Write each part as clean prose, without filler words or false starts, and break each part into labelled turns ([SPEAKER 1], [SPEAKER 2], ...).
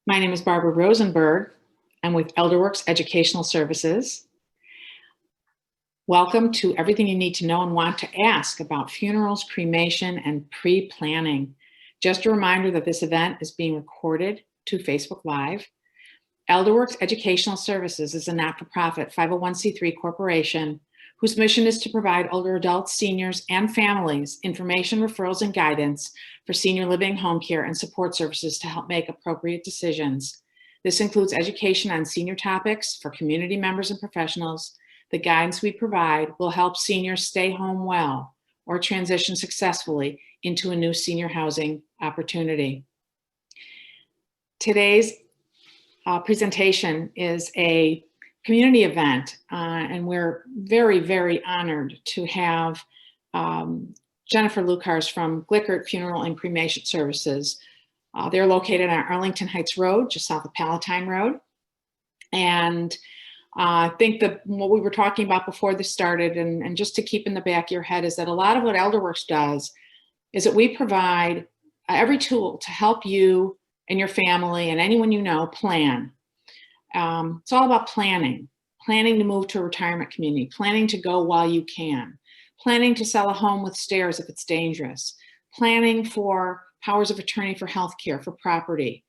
[SPEAKER 1] My name is Barbara Rosenberg. I'm with ElderWorks Educational Services. Welcome to everything you need to know and want to ask about funerals, cremation, and pre-planning. Just a reminder that this event is being recorded to Facebook Live. ElderWorks Educational Services is a not-for-profit 501c3 corporation whose mission is to provide older adults, seniors, and families information, referrals, and guidance for senior living, home care, and support services to help make appropriate decisions. This includes education on senior topics for community members and professionals. The guidance we provide will help seniors stay home well or transition successfully into a new senior housing opportunity. Today's presentation is a community event, and we're very, very honored to have Jennifer Lucarz from Glueckert Funeral and Cremation Services. They're located on Arlington Heights Road, just south of Palatine Road. And I think that what we were talking about before this started, and just to keep in the back of your head, is that a lot of what ElderWorks does is that we provide every tool to help you and your family and anyone you know plan. It's all about planning to move to a retirement community, planning to go while you can, planning to sell a home with stairs if it's dangerous, planning for powers of attorney for healthcare, for property,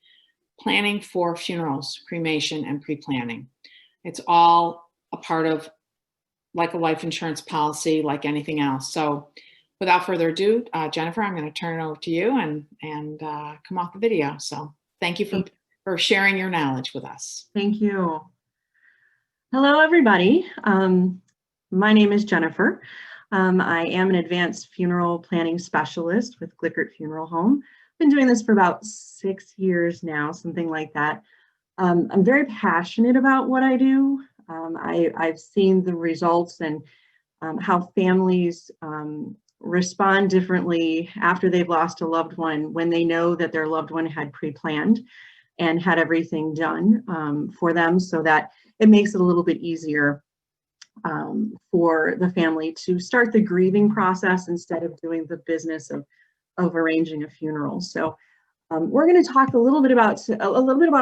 [SPEAKER 1] planning for funerals, cremation, and pre-planning. It's all a part of like a life insurance policy, like anything else. So without further ado, Jennifer, I'm going to turn it over to you and come off the video. So thank you for sharing your knowledge with us.
[SPEAKER 2] Thank you. Hello, everybody. My name is Jennifer. I am an advanced funeral planning specialist with Glueckert Funeral Home. I've been doing this for about 6 years now, something like that. I'm very passionate about what I do. I've seen the results and how families respond differently after they've lost a loved one when they know that their loved one had pre-planned and had everything done for them, so that it makes it a little bit easier for the family to start the grieving process instead of doing the business of arranging a funeral. So we're going to talk a little bit about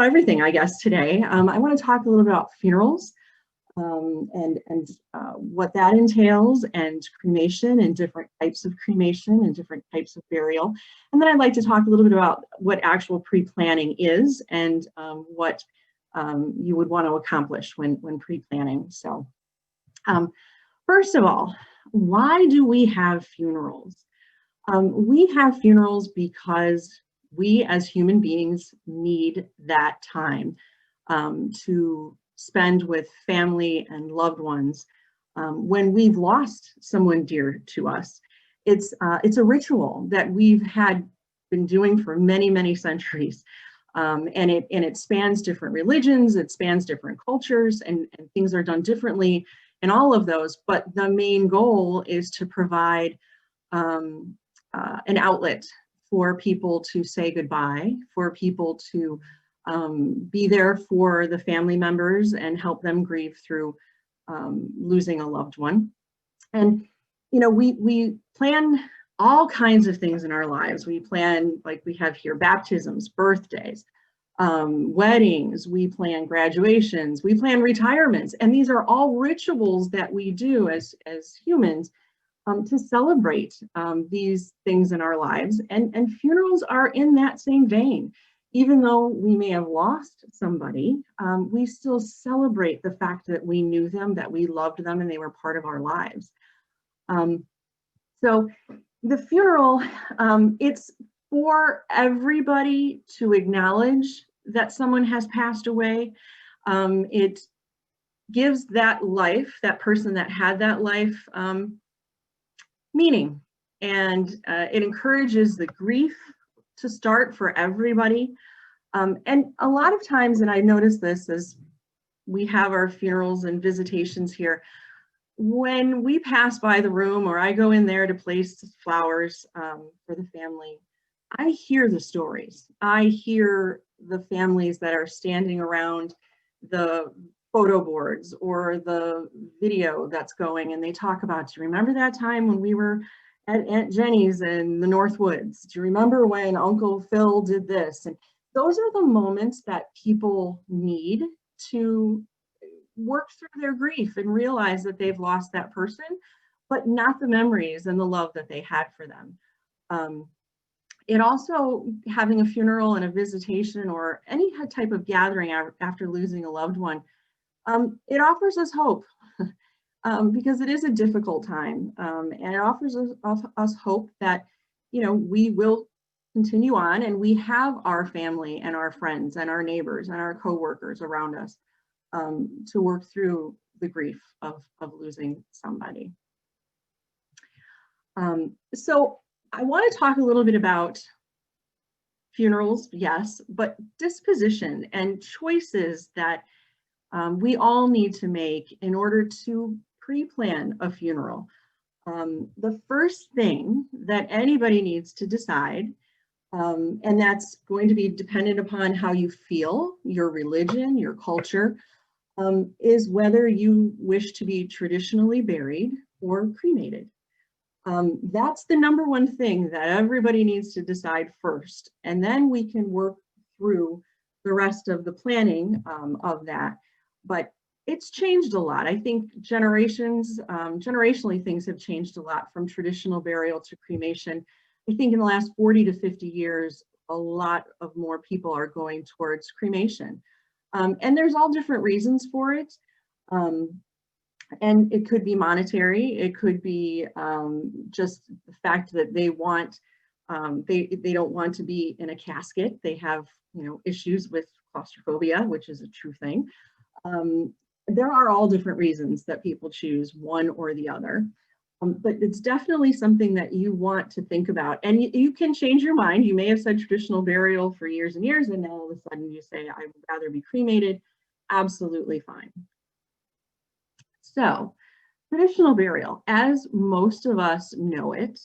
[SPEAKER 2] everything, I guess, today. I want to talk a little bit about funerals and what that entails, and cremation and different types of cremation and different types of burial. And then I'd like to talk a little bit about what actual pre-planning is and what you would want to accomplish when pre-planning. So first of all, why do we have funerals? We have funerals because we as human beings need that time to spend with family and loved ones when we've lost someone dear to us. It's a ritual that we've been doing for many, many centuries. And it spans different religions, it spans different cultures, and things are done differently in all of those. But the main goal is to provide an outlet for people to say goodbye, for people to be there for the family members and help them grieve through losing a loved one. And, you know, we plan all kinds of things in our lives. We plan, like we have here, baptisms, birthdays, weddings, we plan graduations, we plan retirements. And these are all rituals that we do as humans to celebrate these things in our lives. And funerals are in that same vein. Even though we may have lost somebody, we still celebrate the fact that we knew them, that we loved them, and they were part of our lives. So the funeral, it's for everybody to acknowledge that someone has passed away. It gives that life, that person that had that life, meaning, and it encourages the grief to start for everybody. And a lot of times, and I noticed this as we have our funerals and visitations here, when we pass by the room or I go in there to place flowers for the family, I hear the stories. I hear the families that are standing around the photo boards or the video that's going, and they talk about, do you remember that time when we were at Aunt Jenny's in the North Woods? Do you remember when Uncle Phil did this? And those are the moments that people need to work through their grief and realize that they've lost that person, but not the memories and the love that they had for them. It also, having a funeral and a visitation or any type of gathering after losing a loved one, it offers us hope because it is a difficult time, and it offers us hope that, you know, we will continue on and we have our family and our friends and our neighbors and our coworkers around us to work through the grief of losing somebody. So I want to talk a little bit about funerals, yes, but disposition and choices that we all need to make in order to pre-plan a funeral. The first thing that anybody needs to decide, and that's going to be dependent upon how you feel, your religion, your culture, is whether you wish to be traditionally buried or cremated. That's the number one thing that everybody needs to decide first, and then we can work through the rest of the planning of that. But it's changed a lot. I think generationally things have changed a lot from traditional burial to cremation. I think in the last 40 to 50 years, a lot of more people are going towards cremation. And there's all different reasons for it. And it could be monetary. It could be just the fact that they want, they don't want to be in a casket. They have, you know, issues with claustrophobia, which is a true thing. There are all different reasons that people choose one or the other. But it's definitely something that you want to think about. And you can change your mind. You may have said traditional burial for years and years, and now all of a sudden you say, I would rather be cremated. Absolutely fine. So, traditional burial, as most of us know it,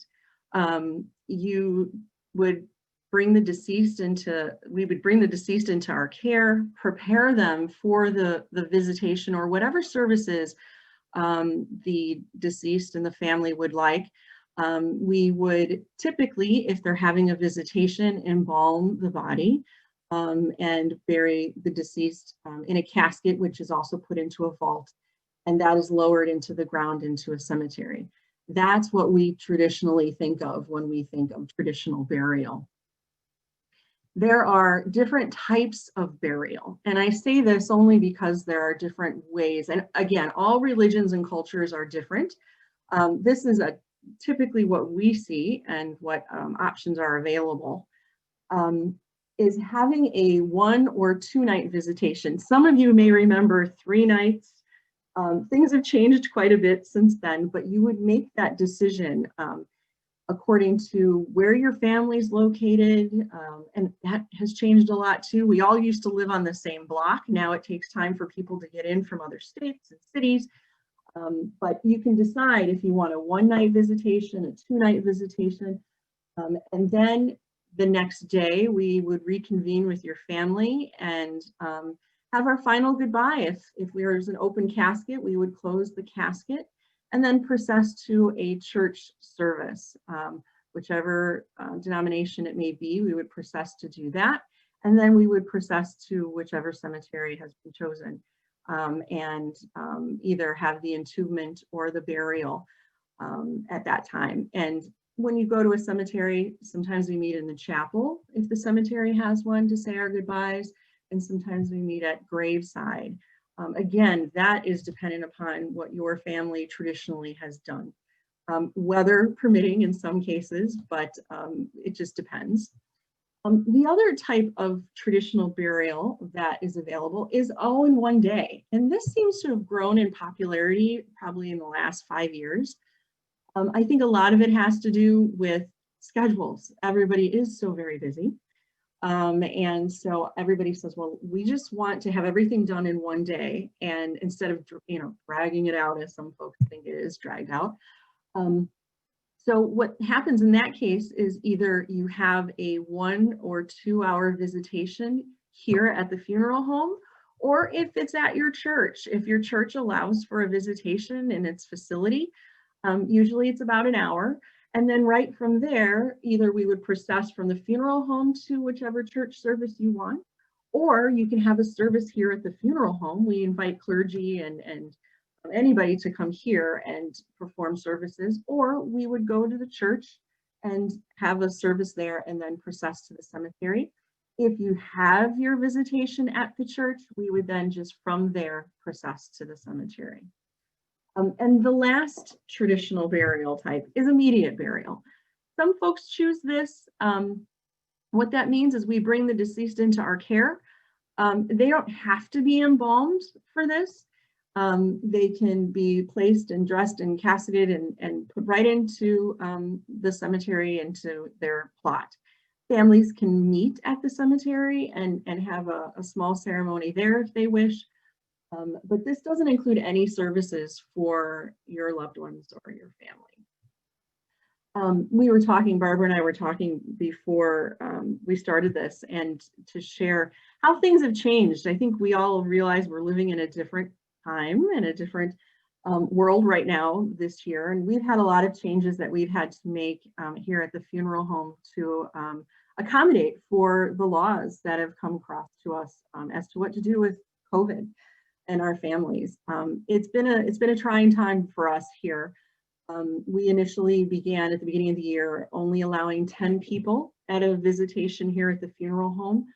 [SPEAKER 2] you would bring the deceased into, we would bring the deceased into our care, prepare them for the visitation or whatever services the deceased and the family would like. We would typically, if they're having a visitation, embalm the body and bury the deceased in a casket, which is also put into a vault, and that is lowered into the ground into a cemetery. That's what we traditionally think of when we think of traditional burial. There are different types of burial, and I say this only because there are different ways, and again, all religions and cultures are different. This is typically what we see and what options are available, is having a 1 or 2 night visitation. Some of you may remember 3 nights. Things have changed quite a bit since then, but you would make that decision according to where your family's located, and that has changed a lot too. We all used to live on the same block. Now it takes time for people to get in from other states and cities, but you can decide if you want a 1 night visitation, a 2 night visitation, and then the next day we would reconvene with your family and have our final goodbye. If there's an open casket, we would close the casket and then process to a church service, whichever denomination it may be. We would process to do that, and then we would process to whichever cemetery has been chosen, and either have the entombment or the burial at that time. And when you go to a cemetery, sometimes we meet in the chapel if the cemetery has one to say our goodbyes, and sometimes we meet at graveside. Again, that is dependent upon what your family traditionally has done. Weather permitting in some cases, but it just depends. The other type of traditional burial that is available is all in one day. And this seems to have grown in popularity probably in the last 5 years. I think a lot of it has to do with schedules. Everybody is so very busy. And so everybody says, well, we just want to have everything done in one day. And instead of, you know, dragging it out, as some folks think it is dragged out. So what happens in that case is either you have a 1 or 2 hour visitation here at the funeral home, or if it's at your church, if your church allows for a visitation in its facility, usually it's about an hour. And then right from there, either we would process from the funeral home to whichever church service you want, or you can have a service here at the funeral home. We invite clergy and anybody to come here and perform services, or we would go to the church and have a service there and then process to the cemetery. If you have your visitation at the church, we would then just from there process to the cemetery. And the last traditional burial type is immediate burial. Some folks choose this. What that means is we bring the deceased into our care. They don't have to be embalmed for this. They can be placed and dressed and casketed and put right into the cemetery, into their plot. Families can meet at the cemetery and have a small ceremony there if they wish. But this doesn't include any services for your loved ones or your family. We were talking, Barbara and I were talking before we started this, and to share how things have changed. I think we all realize we're living in a different time and a different world right now this year. And we've had a lot of changes that we've had to make here at the funeral home to accommodate for the laws that have come across to us as to what to do with COVID and our families. It's been a trying time for us here. We initially began at the beginning of the year only allowing 10 people at a visitation here at the funeral home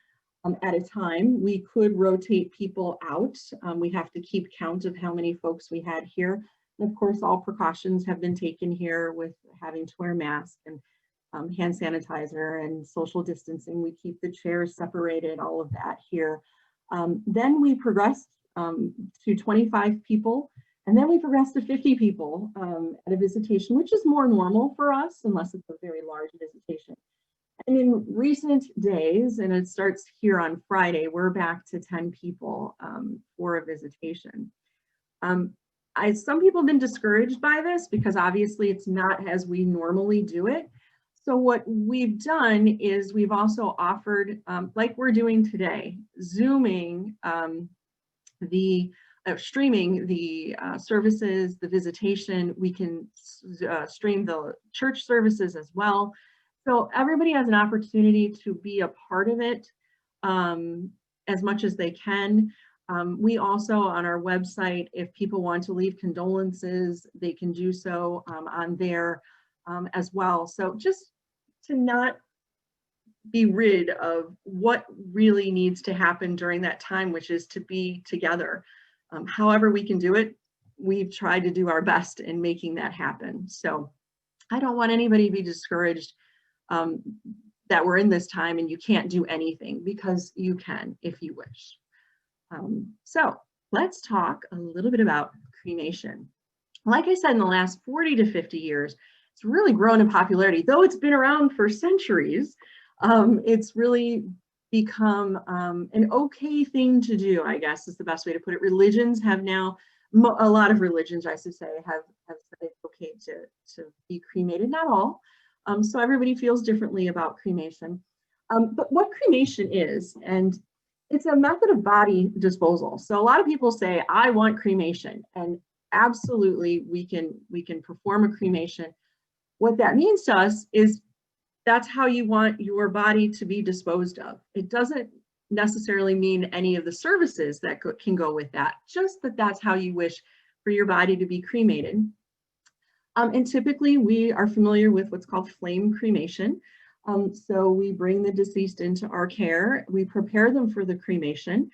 [SPEAKER 2] at a time. We could rotate people out. We have to keep count of how many folks we had here. And of course, all precautions have been taken here with having to wear masks and hand sanitizer and social distancing. We keep the chairs separated, all of that here. Then we progressed to 25 people. And then we progressed to 50 people at a visitation, which is more normal for us, unless it's a very large visitation. And in recent days, and it starts here on Friday, we're back to 10 people for a visitation. Some people have been discouraged by this because obviously it's not as we normally do it. So what we've done is we've also offered, like we're doing today, Zooming streaming the services, the visitation. We can stream the church services as well. So everybody has an opportunity to be a part of it as much as they can. We also, on our website, if people want to leave condolences, they can do so on there as well. So just to not be rid of what really needs to happen during that time, which is to be together. However we can do it, we've tried to do our best in making that happen. So I don't want anybody to be discouraged that we're in this time and you can't do anything, because you can if you wish. So let's talk a little bit about cremation. Like I said, in the last 40 to 50 years, it's really grown in popularity. Though it's been around for centuries, it's really become an okay thing to do, I guess is the best way to put it. Religions have now, a lot of religions, I should say, have said it's okay to be cremated. Not all. So everybody feels differently about cremation. But what cremation is, and it's a method of body disposal. So a lot of people say, I want cremation, and absolutely we can perform a cremation. What that means to us is that's how you want your body to be disposed of. It doesn't necessarily mean any of the services that can go with that, just that that's how you wish for your body to be cremated. And typically we are familiar with what's called flame cremation. So we bring the deceased into our care, we prepare them for the cremation.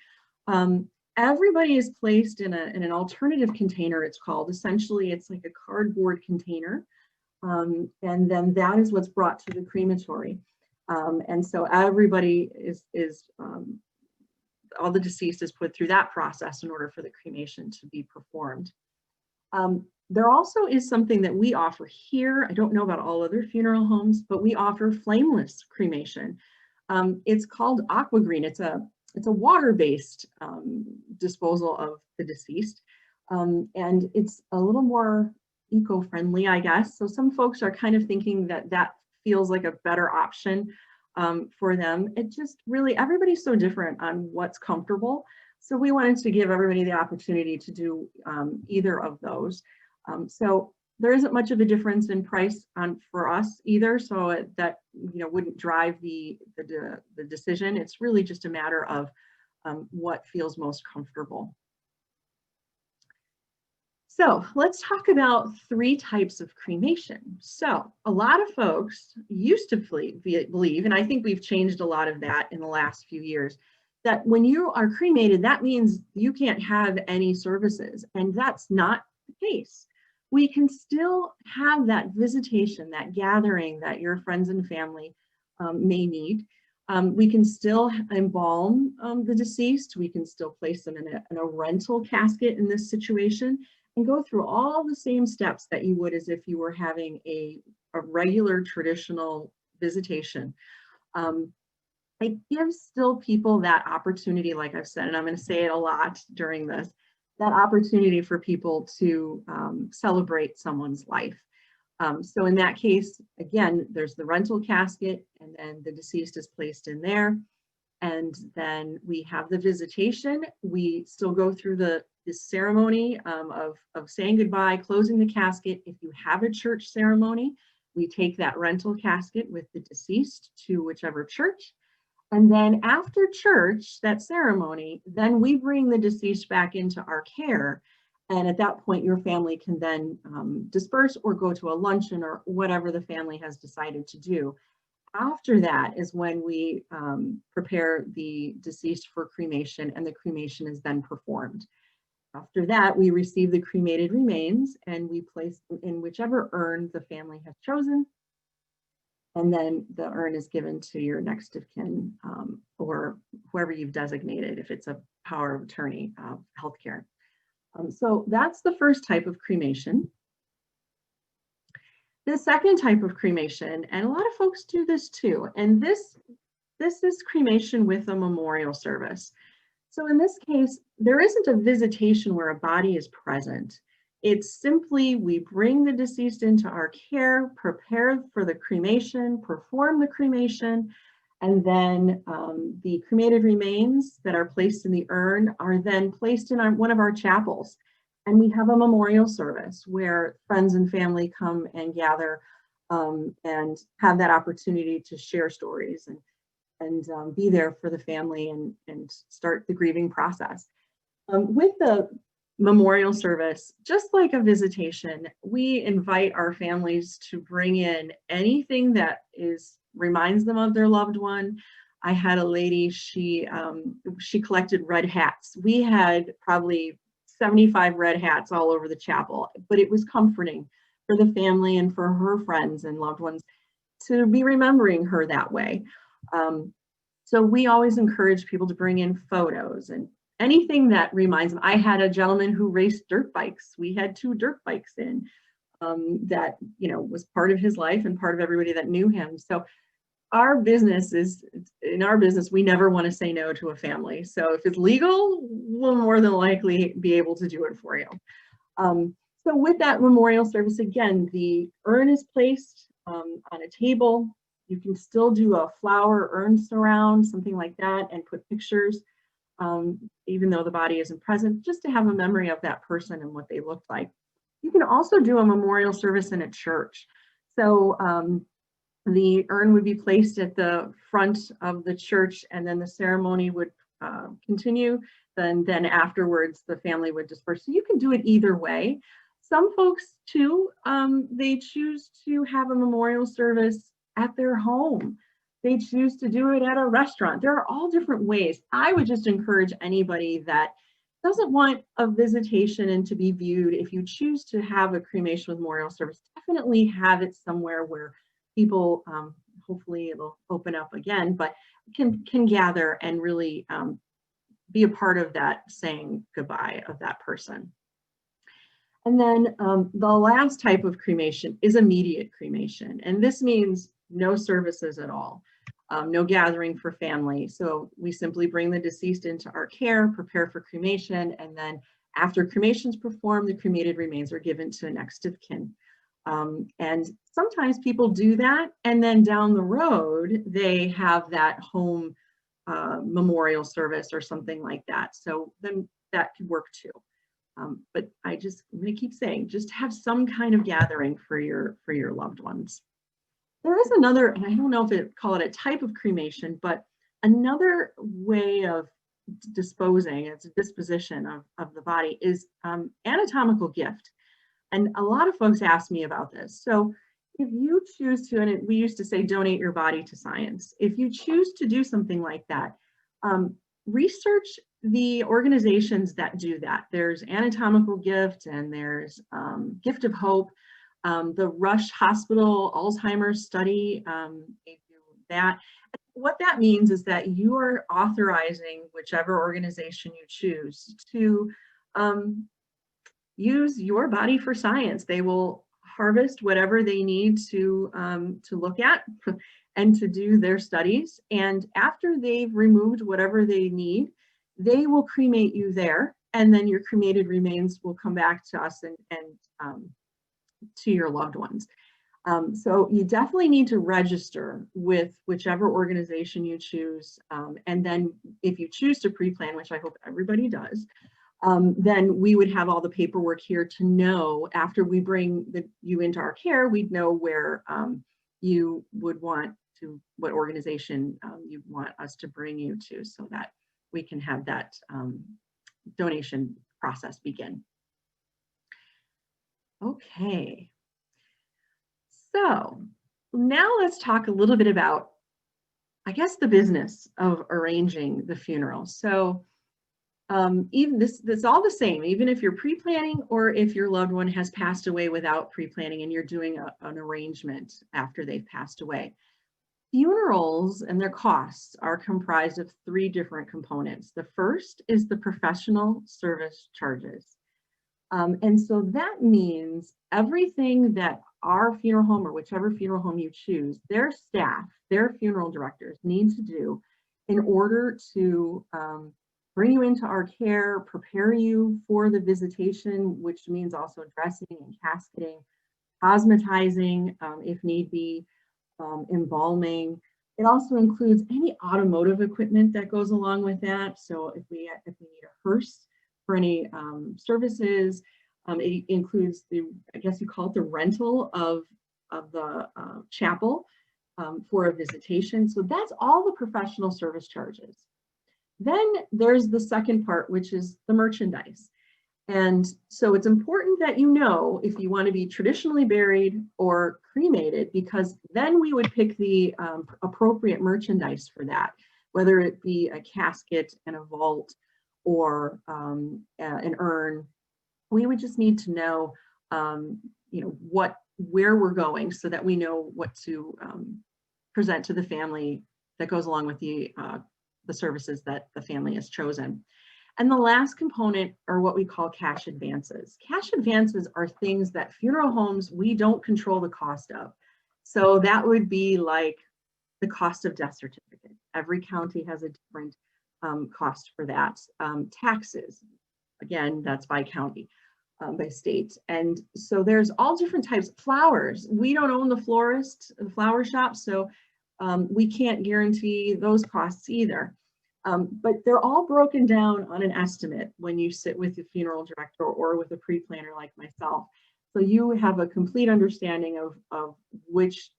[SPEAKER 2] Everybody is placed in an alternative container, it's called. Essentially, it's like a cardboard container. And then that is what's brought to the crematory. And so everybody all the deceased is put through that process in order for the cremation to be performed. There also is something that we offer here. I don't know about all other funeral homes, but we offer flameless cremation. It's called aqua green. It's a water-based disposal of the deceased. And it's a little more eco-friendly, I guess. So some folks are kind of thinking that that feels like a better option for them. It just really, everybody's so different on what's comfortable. So we wanted to give everybody the opportunity to do either of those. So there isn't much of a difference in price for us either, so that wouldn't drive the decision. It's really just a matter of what feels most comfortable. So let's talk about 3 types of cremation. So a lot of folks used to believe, and I think we've changed a lot of that in the last few years, that when you are cremated, that means you can't have any services, and that's not the case. We can still have that visitation, that gathering that your friends and family may need. We can still embalm the deceased. We can still place them in a rental casket in this situation, and go through all the same steps that you would as if you were having a regular traditional visitation. It gives still people that opportunity, like I've said, and I'm going to say it a lot during this, that opportunity for people to celebrate someone's life. So in that case, again, there's the rental casket, and then the deceased is placed in there. And then we have the visitation. We still go through this ceremony of saying goodbye, closing the casket. If you have a church ceremony, we take that rental casket with the deceased to whichever church. And then after church, that ceremony, then we bring the deceased back into our care. And at that point, your family can then disperse or go to a luncheon or whatever the family has decided to do. After that is when we prepare the deceased for cremation, and the cremation is then performed. After that, we receive the cremated remains and we place them in whichever urn the family has chosen. And then the urn is given to your next of kin or whoever you've designated, if it's a power of attorney, healthcare. So that's the first type of cremation. The second type of cremation, and a lot of folks do this too, and this is cremation with a memorial service. So in this case, there isn't a visitation where a body is present. It's simply we bring the deceased into our care, prepare for the cremation, perform the cremation, and then the cremated remains that are placed in the urn are then placed in one of our chapels. And we have a memorial service where friends and family come and gather and have that opportunity to share stories and be there for the family and start the grieving process. With the memorial service, just like a visitation, we invite our families to bring in anything that reminds them of their loved one. I had a lady, she collected red hats. We had probably 75 red hats all over the chapel, but it was comforting for the family and for her friends and loved ones to be remembering her that way. So we always encourage people to bring in photos and anything that reminds them. I had a gentleman who raced dirt bikes. We had 2 dirt bikes in that, was part of his life and part of everybody that knew him. So in our business, we never want to say no to a family. So if it's legal, we'll more than likely be able to do it for you. So with that memorial service, again, the urn is placed on a table. You can still do a flower urn surround, something like that, and put pictures, even though the body isn't present, just to have a memory of that person and what they looked like. You can also do a memorial service in a church. So the urn would be placed at the front of the church, and then the ceremony would continue. Then afterwards, the family would disperse. So you can do it either way. Some folks too, they choose to have a memorial service at their home. They choose to do it at a restaurant. There are all different ways. I would just encourage anybody that doesn't want a visitation and to be viewed, if you choose to have a cremation with memorial service, definitely have it somewhere where people, hopefully it'll open up again, but can gather and really be a part of that saying goodbye of that person. And then the last type of cremation is immediate cremation. And this means no services at all, no gathering for family. So we simply bring the deceased into our care, prepare for cremation, and then after cremation is performed, the cremated remains are given to next of kin. And sometimes people do that, and then down the road, they have that home memorial service or something like that. So then that could work too. But I'm going to keep saying, just have some kind of gathering for your loved ones. There is another, and I don't know if call it a type of cremation, but another way of disposing, it's a disposition of the body, is anatomical gift. And a lot of folks ask me about this. So if you choose to, and we used to say, donate your body to science. If you choose to do something like that, research the organizations that do that. There's Anatomical Gift, and there's Gift of Hope. The Rush Hospital Alzheimer's study, they do that. What that means is that you are authorizing whichever organization you choose to use your body for science. They will harvest whatever they need to look at and to do their studies. And after they've removed whatever they need, they will cremate you there. And then your cremated remains will come back to us and to your loved ones. So you definitely need to register with whichever organization you choose. And then if you choose to pre-plan, which I hope everybody does, then we would have all the paperwork here to know after we bring you into our care, we'd know where you would want to, what organization you want us to bring you to, so that we can have that donation process begin. Okay. So now let's talk a little bit about, I guess, the business of arranging the funeral. So even this all the same, even if you're pre-planning or if your loved one has passed away without pre-planning and you're doing an arrangement after they've passed away. Funerals and their costs are comprised of 3 different components. The first is the professional service charges. And so that means everything that our funeral home, or whichever funeral home you choose, their staff, their funeral directors need to do in order to bring you into our care, prepare you for the visitation, which means also dressing and casketing, cosmetizing if need be, embalming. It also includes any automotive equipment that goes along with that. So if we need a hearse for any services, it includes I guess you call it the rental of the chapel for a visitation. So that's all the professional service charges. Then there's the second part, which is the merchandise. And so it's important that you know if you want to be traditionally buried or cremated, because then we would pick the appropriate merchandise for that, whether it be a casket and a vault or an urn. We would just need to know, where we're going, so that we know what to present to the family that goes along with the services that the family has chosen. And the last component are what we call cash advances. Cash advances are things that funeral homes, we don't control the cost of. So that would be like the cost of death certificate. Every county has a different cost for that. Taxes, again, that's by county, by state. And so there's all different types of flowers. We don't own the florist, the flower shop, so we can't guarantee those costs either. But they're all broken down on an estimate when you sit with the funeral director or with a pre-planner like myself. So you have a complete understanding of which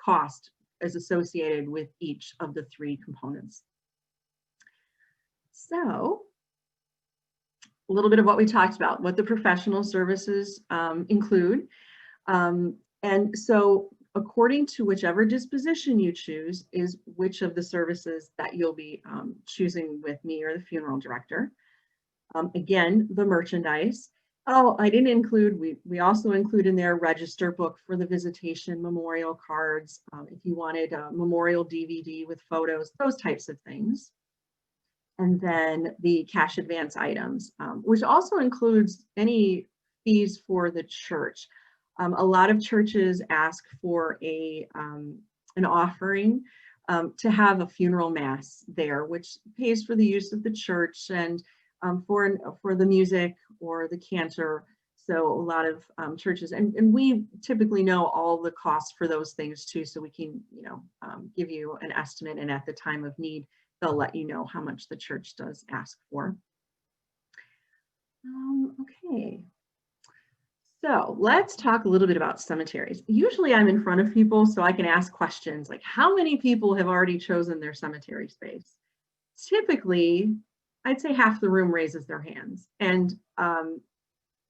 [SPEAKER 2] cost is associated with each of the 3 components. So a little bit of what we talked about, what the professional services include. And so according to whichever disposition you choose is which of the services that you'll be choosing with me or the funeral director. Again, the merchandise. Oh, I didn't include, we also include in there register book for the visitation, memorial cards, if you wanted a memorial DVD with photos, those types of things. And then the cash advance items, which also includes any fees for the church. A lot of churches ask for an offering to have a funeral mass there, which pays for the use of the church and for the music or the cantor. So a lot of churches, and we typically know all the costs for those things too, so we can give you an estimate, and at the time of need, they'll let you know how much the church does ask for. Okay. So let's talk a little bit about cemeteries. Usually I'm in front of people so I can ask questions like, how many people have already chosen their cemetery space? Typically, I'd say half the room raises their hands, and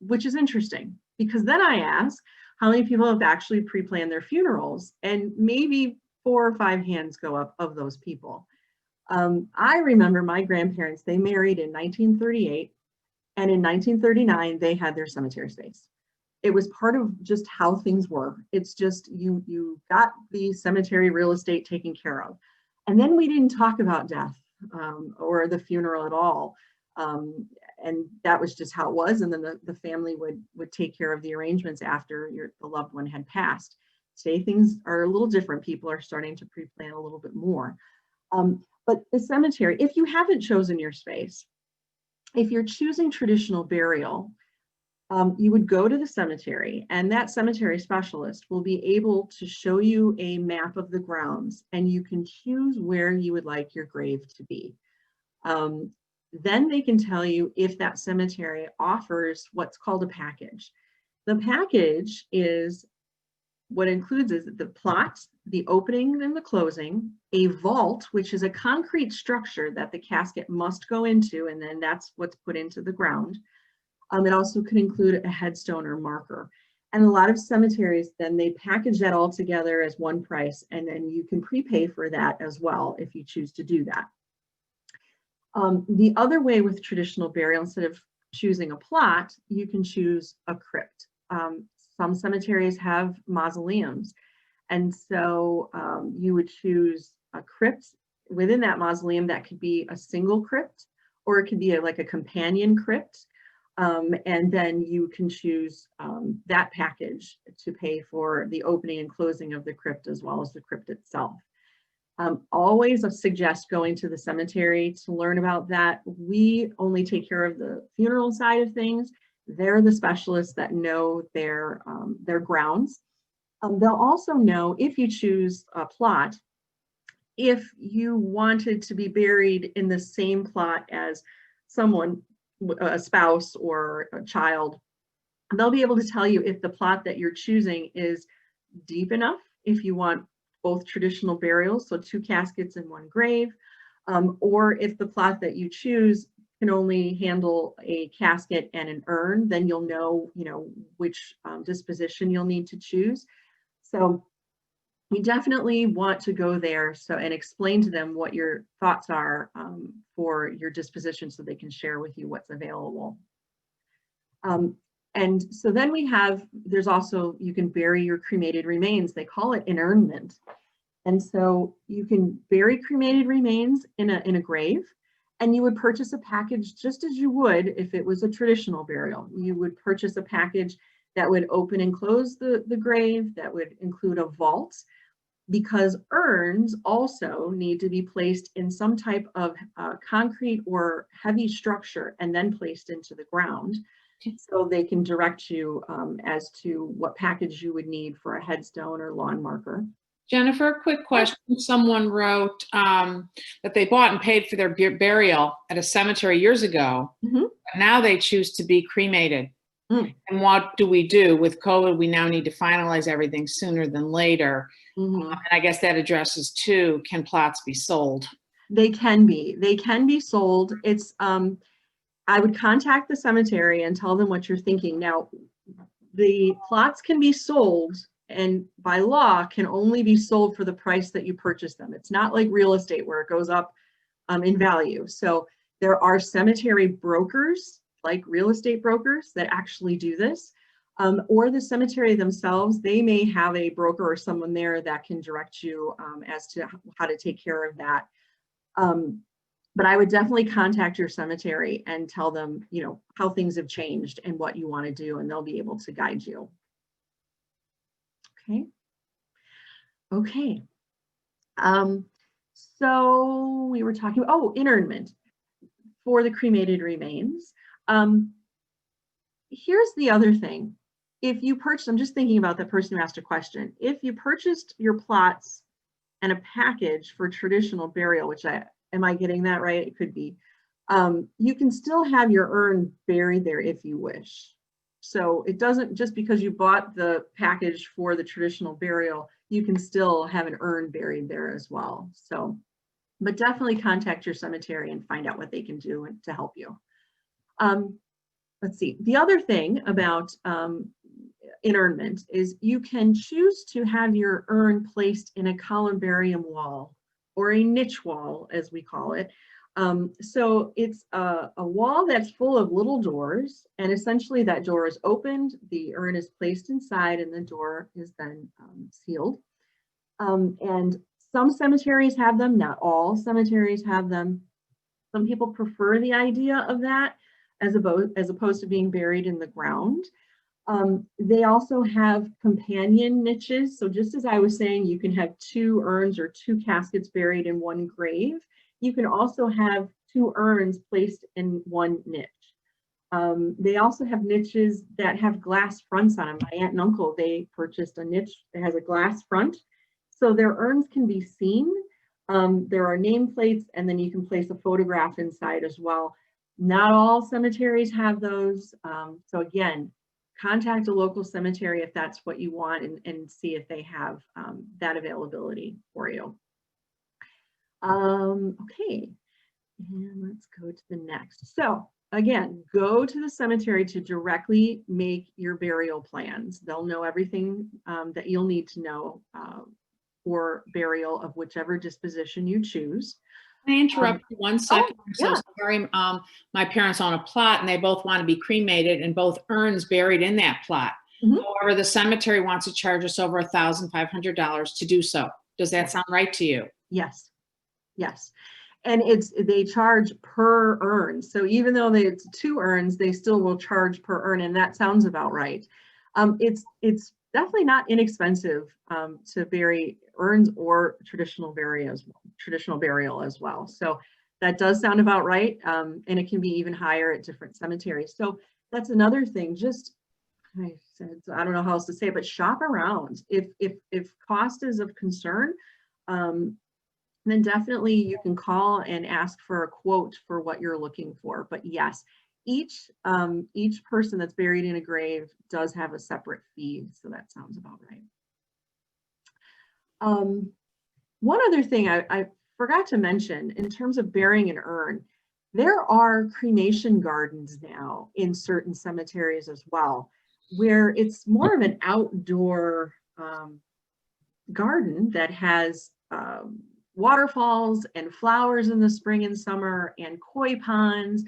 [SPEAKER 2] which is interesting because then I ask how many people have actually pre-planned their funerals, and maybe 4 or 5 hands go up of those people. I remember my grandparents, they married in 1938, and in 1939, they had their cemetery space. It was part of just how things were. It's just you got the cemetery real estate taken care of. And then we didn't talk about death or the funeral at all. And that was just how it was. And then the family would take care of the arrangements after the loved one had passed. Today, things are a little different. People are starting to pre-plan a little bit more. But the cemetery, if you haven't chosen your space, if you're choosing traditional burial, you would go to the cemetery, and that cemetery specialist will be able to show you a map of the grounds, and you can choose where you would like your grave to be. Then they can tell you if that cemetery offers what's called a package. The package is what includes is the plot, the opening and the closing, a vault, which is a concrete structure that the casket must go into, and then that's what's put into the ground. It also could include a headstone or marker. And a lot of cemeteries, then they package that all together as one price, and then you can prepay for that as well if you choose to do that. The other way with traditional burial, instead of choosing a plot, you can choose a crypt. Some cemeteries have mausoleums, and so you would choose a crypt within that mausoleum. That could be a single crypt, or it could be like a companion crypt. And then you can choose that package to pay for the opening and closing of the crypt as well as the crypt itself. Always suggest going to the cemetery to learn about that. We only take care of the funeral side of things. They're the specialists that know their grounds. They'll also know if you choose a plot, if you wanted to be buried in the same plot as someone, a spouse or a child, they'll be able to tell you if the plot that you're choosing is deep enough, if you want both traditional burials, so 2 caskets in 1 grave, or if the plot that you choose can only handle a casket and an urn, then you'll know, which disposition you'll need to choose. So you definitely want to go there and explain to them what your thoughts are for your disposition so they can share with you what's available. And so then there's also, you can bury your cremated remains. They call it inurnment. And so you can bury cremated remains in a grave, and you would purchase a package just as you would if it was a traditional burial. You would purchase a package that would open and close the grave, that would include a vault, because urns also need to be placed in some type of concrete or heavy structure and then placed into the ground. So they can direct you as to what package you would need for a headstone or lawn marker.
[SPEAKER 1] Jennifer, quick question. Someone wrote that they bought and paid for their burial at a cemetery years ago.
[SPEAKER 2] Mm-hmm.
[SPEAKER 1] But now they choose to be cremated.
[SPEAKER 2] Mm.
[SPEAKER 1] And what do we do? With COVID, we now need to finalize everything sooner than later.
[SPEAKER 2] Mm-hmm.
[SPEAKER 1] And I guess that addresses too, can plots be sold?
[SPEAKER 2] They can be sold. It's I would contact the cemetery and tell them what you're thinking. Now, the plots can be sold, and by law can only be sold for the price that you purchase them. It's not like real estate where it goes up in value. So there are cemetery brokers, like real estate brokers, that actually do this. Or the cemetery themselves, they may have a broker or someone there that can direct you as to how to take care of that. But I would definitely contact your cemetery and tell them, how things have changed and what you want to do, and they'll be able to guide you. Okay. So we were talking, inurnment for the cremated remains. Here's the other thing. If you purchase, I'm just thinking about the person who asked a question. If you purchased your plots and a package for traditional burial, which am I getting that right? It could be. You can still have your urn buried there if you wish. So it doesn't, just because you bought the package for the traditional burial, you can still have an urn buried there as well. So, but definitely contact your cemetery and find out what they can do to help you. Let's see. The other thing about inurnment is you can choose to have your urn placed in a columbarium wall, or a niche wall, as we call it. So it's a wall that's full of little doors, and essentially that door is opened, the urn is placed inside, and the door is then sealed. And some cemeteries have them, not all cemeteries have them. Some people prefer the idea of that as opposed to being buried in the ground. They also have companion niches. So just as I was saying, you can have 2 urns or 2 caskets buried in one grave. You can also have 2 urns placed in one niche. They also have niches that have glass fronts on them. My aunt and uncle, they purchased a niche that has a glass front, so their urns can be seen. There are nameplates, and then you can place a photograph inside as well. Not all cemeteries have those. So again, contact a local cemetery if that's what you want, and see if they have that availability for you. Okay, and let's go to the next. So again, go to the cemetery to directly make your burial plans. They'll know everything that you'll need to know for burial of whichever disposition you choose.
[SPEAKER 1] Can I interrupt you 1 second? I'm so
[SPEAKER 2] yeah.
[SPEAKER 1] sorry. My parents own a plot, and they both want to be cremated, and both urns buried in that plot. However, the cemetery wants to charge us over $1,500 to do so. Does that sound right to you?
[SPEAKER 2] Yes. Yes. And they charge per urn. So even though it's 2 urns, they still will charge per urn, and that sounds about right. It's definitely not inexpensive to bury urns or traditional burial as well. So that does sound about right, and it can be even higher at different cemeteries. So that's another thing. Just, I don't know how else to say it, but shop around. If cost is of concern, then definitely you can call and ask for a quote for what you're looking for. But yes, each person that's buried in a grave does have a separate fee, so that sounds about right. One other thing I forgot to mention in terms of burying an urn, there are cremation gardens now in certain cemeteries as well, where it's more of an outdoor garden that has waterfalls and flowers in the spring and summer, and koi ponds,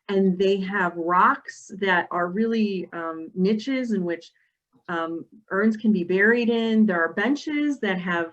[SPEAKER 2] and they have rocks that are really niches in which urns can be buried in. There are benches that have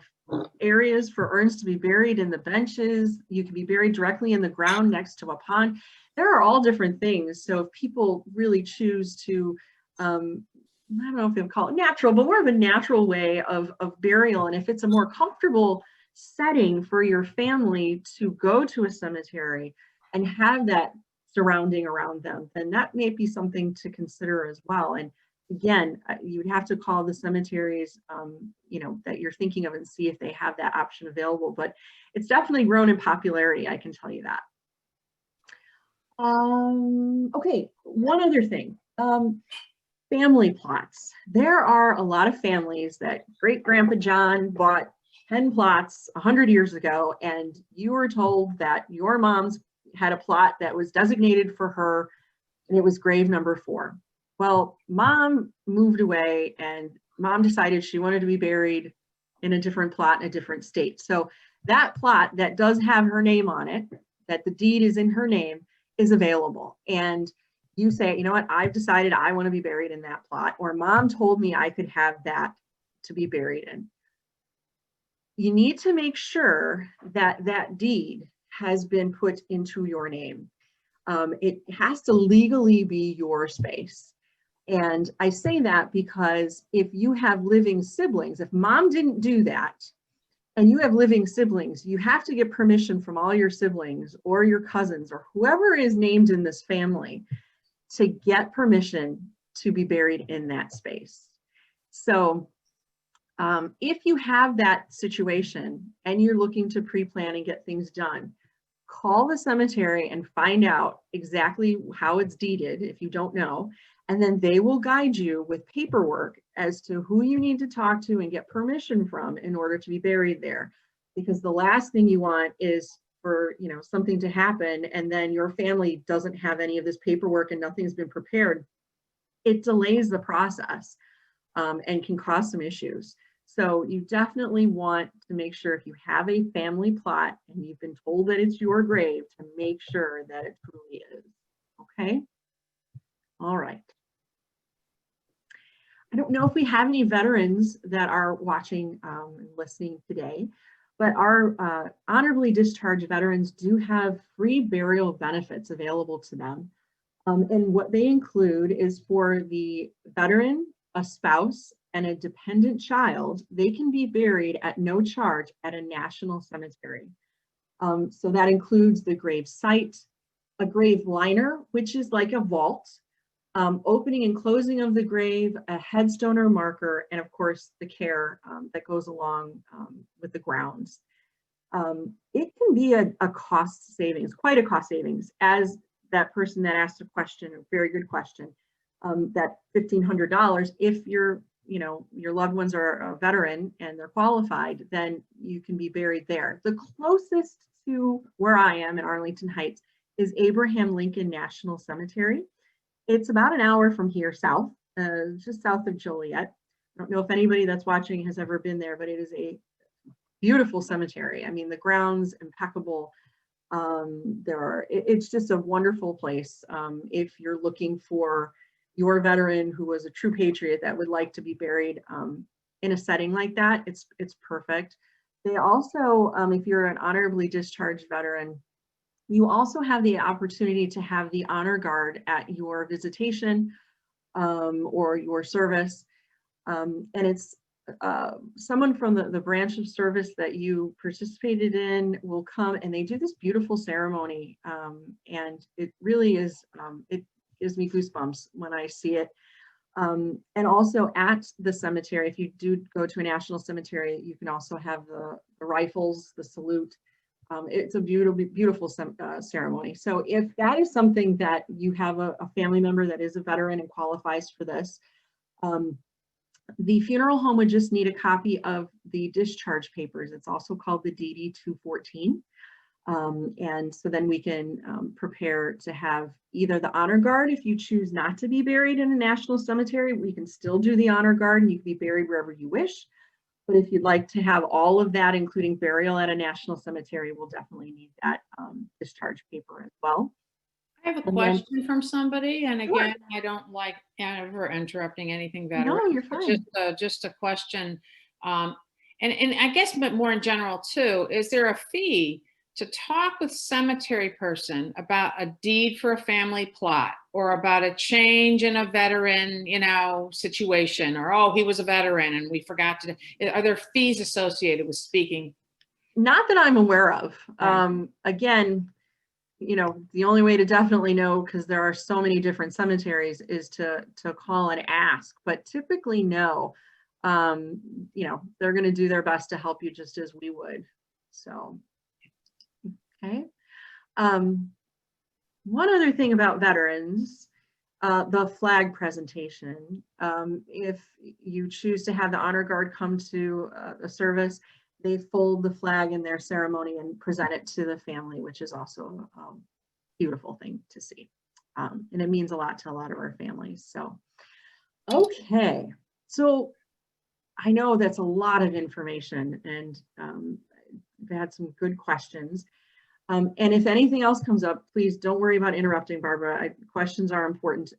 [SPEAKER 2] areas for urns to be buried in the benches. You can be buried directly in the ground next to a pond. There are all different things. So if people really choose to, I don't know if they'll call it natural, but more of a natural way of burial, and if it's a more comfortable setting for your family to go to a cemetery and have that surrounding around them, then that may be something to consider as well. And again, you would have to call the cemeteries that you're thinking of and see if they have that option available, but it's definitely grown in popularity, I can tell you that. Okay, one other thing, family plots. There are a lot of families that great-grandpa John bought 10 plots 100 years ago, and you were told that your mom's had a plot that was designated for her, and it was grave number 4. Well, mom moved away, and mom decided she wanted to be buried in a different plot in a different state. So that plot that does have her name on it, that the deed is in her name, is available. And you say, you know what, I've decided I want to be buried in that plot, or mom told me I could have that to be buried in. You need to make sure that that deed has been put into your name. It has to legally be your space. And I say that because if you have living siblings, if mom didn't do that, and you have living siblings, you have to get permission from all your siblings or your cousins or whoever is named in this family to get permission to be buried in that space. So if you have that situation and you're looking to pre-plan and get things done, call the cemetery and find out exactly how it's deeded if you don't know, and then they will guide you with paperwork as to who you need to talk to and get permission from in order to be buried there. Because the last thing you want is for, you know, something to happen and then your family doesn't have any of this paperwork and nothing's been prepared. It delays the process and can cause some issues. So you definitely want to make sure if you have a family plot and you've been told that it's your grave, to make sure that it truly is. Okay. All right. I don't know if we have any veterans that are watching and listening today, but our honorably discharged veterans do have free burial benefits available to them. And what they include is for the veteran, a spouse, and a dependent child, they can be buried at no charge at a national cemetery. So that includes the grave site, a grave liner, which is like a vault, opening and closing of the grave, a headstone or marker, and of course the care that goes along with the grounds. It can be a cost savings, quite a cost savings, as that person that asked a question, a very good question, that $1,500, if your loved ones are a veteran and they're qualified, then you can be buried there. The closest to where I am in Arlington Heights is Abraham Lincoln National Cemetery. It's about an hour from here south, just south of Joliet. I don't know if anybody that's watching has ever been there, but it is a beautiful cemetery. I mean, the grounds impeccable. It's just a wonderful place. If you're looking for your veteran who was a true patriot that would like to be buried in a setting like that, it's perfect. They also, if you're an honorably discharged veteran, you also have the opportunity to have the honor guard at your visitation or your service. And it's someone from the branch of service that you participated in will come and they do this beautiful ceremony. And it really is, it gives me goosebumps when I see it. And also at the cemetery, if you do go to a national cemetery, you can also have the rifles, the salute. It's a beautiful ceremony. So if that is something that you have a family member that is a veteran and qualifies for this, the funeral home would just need a copy of the discharge papers. It's also called the DD 214. And so then we can prepare to have either the honor guard. If you choose not to be buried in a national cemetery, we can still do the honor guard and you can be buried wherever you wish. But if you'd like to have all of that, including burial at a national cemetery, we'll definitely need that discharge paper as well.
[SPEAKER 1] I have a question from somebody, and
[SPEAKER 2] Sure.
[SPEAKER 1] again, I don't like ever interrupting anything veteran.
[SPEAKER 2] No, you're fine.
[SPEAKER 1] Just a question, and I guess, but more in general too. Is there a fee to talk with cemetery person about a deed for a family plot, or about a change in a veteran, situation, or oh, he was a veteran and we forgot to? Are there fees associated with speaking?
[SPEAKER 2] Not that I'm aware of.
[SPEAKER 1] Right.
[SPEAKER 2] Again, the only way to definitely know, because there are so many different cemeteries, is to call and ask. But typically, no. They're going to do their best to help you just as we would. So, okay. One other thing about veterans, the flag presentation. If you choose to have the honor guard come to a service, they fold the flag in their ceremony and present it to the family, which is also a beautiful thing to see. And it means a lot to a lot of our families. So, okay. So I know that's a lot of information, and we've had some good questions. And if anything else comes up, please don't worry about interrupting, Barbara. Questions are important.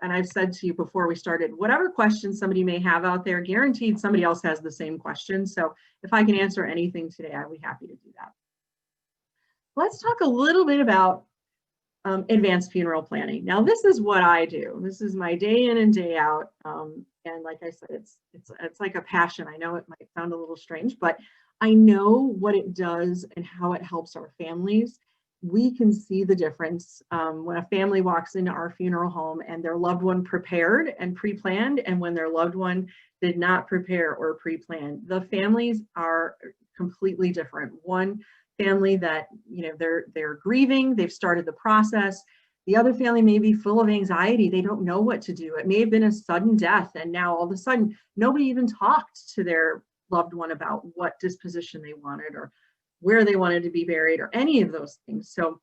[SPEAKER 2] And I've said to you before we started, whatever questions somebody may have out there, guaranteed somebody else has the same question. So if I can answer anything today, I'd be happy to do that. Let's talk a little bit about advanced funeral planning. Now, this is what I do. This is my day in and day out. And like I said, it's like a passion. I know it might sound a little strange, but I know what it does and how it helps our families. We can see the difference when a family walks into our funeral home and their loved one prepared and pre-planned, and when their loved one did not prepare or pre-plan. The families are completely different. One family that, they're grieving, they've started the process. The other family may be full of anxiety. They don't know what to do. It may have been a sudden death, and now all of a sudden, nobody even talked to their loved one about what disposition they wanted or where they wanted to be buried or any of those things. So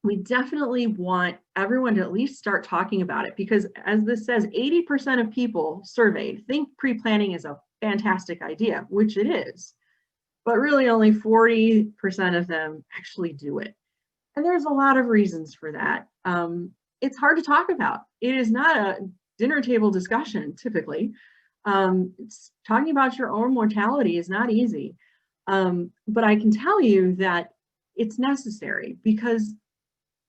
[SPEAKER 2] we definitely want everyone to at least start talking about it, because as this says, 80% of people surveyed think pre-planning is a fantastic idea, which it is, but really only 40% of them actually do it. And there's a lot of reasons for that. It's hard to talk about. It is not a dinner table discussion, typically. It's talking about your own mortality is not easy. But I can tell you that it's necessary, because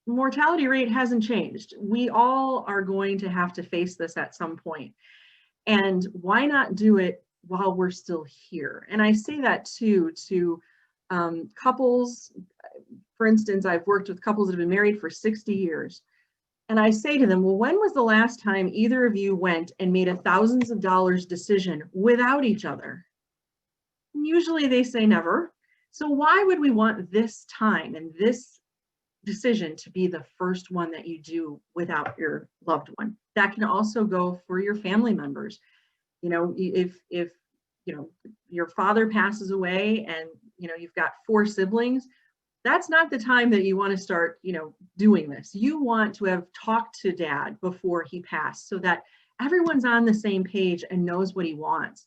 [SPEAKER 2] mortality rate hasn't changed. We all are going to have to face this at some point. And why not do it while we're still here? And I say that too to couples. For instance, I've worked with couples that have been married for 60 years. And I say to them, well, when was the last time either of you went and made a thousands of dollars decision without each other? And usually they say never. So why would we want this time and this decision to be the first one that you do without your loved one? That can also go for your family members. If your father passes away and you've got 4 siblings, that's not the time that you want to start doing this. You want to have talked to dad before he passed, so that everyone's on the same page and knows what he wants,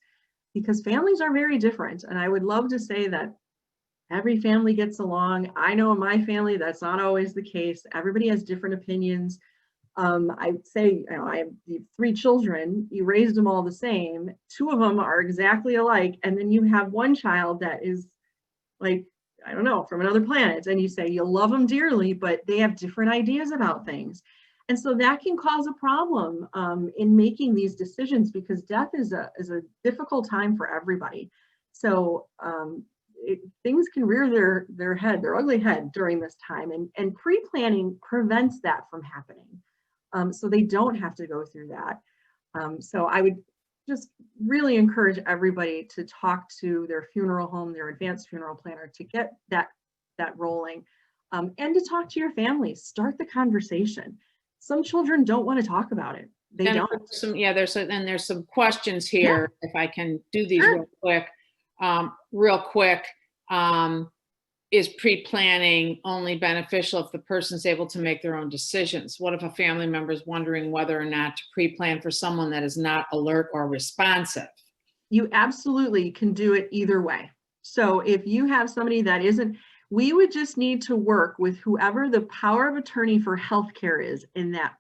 [SPEAKER 2] because families are very different. And I would love to say that every family gets along. I know in my family that's not always the case. Everybody has different opinions. I'd say, I have 3 children. You raised them all the same. 2 of them are exactly alike, and then you have one child that is like, I don't know, from another planet, and you say you love them dearly, but they have different ideas about things. And so that can cause a problem in making these decisions, because death is a difficult time for everybody. So things can rear their ugly head during this time, and pre-planning prevents that from happening. So they don't have to go through that. So I would just really encourage everybody to talk to their funeral home, their advanced funeral planner, to get that rolling, and to talk to your family. Start the conversation. Some children don't want to talk about it. They don't.
[SPEAKER 1] There's some questions here. Yeah. If I can do these real quick. Is pre-planning only beneficial if the person's able to make their own decisions? What if a family member is wondering whether or not to pre-plan for someone that is not alert or responsive?
[SPEAKER 2] You absolutely can do it either way. So if you have somebody that isn't, we would just need to work with whoever the power of attorney for healthcare is in that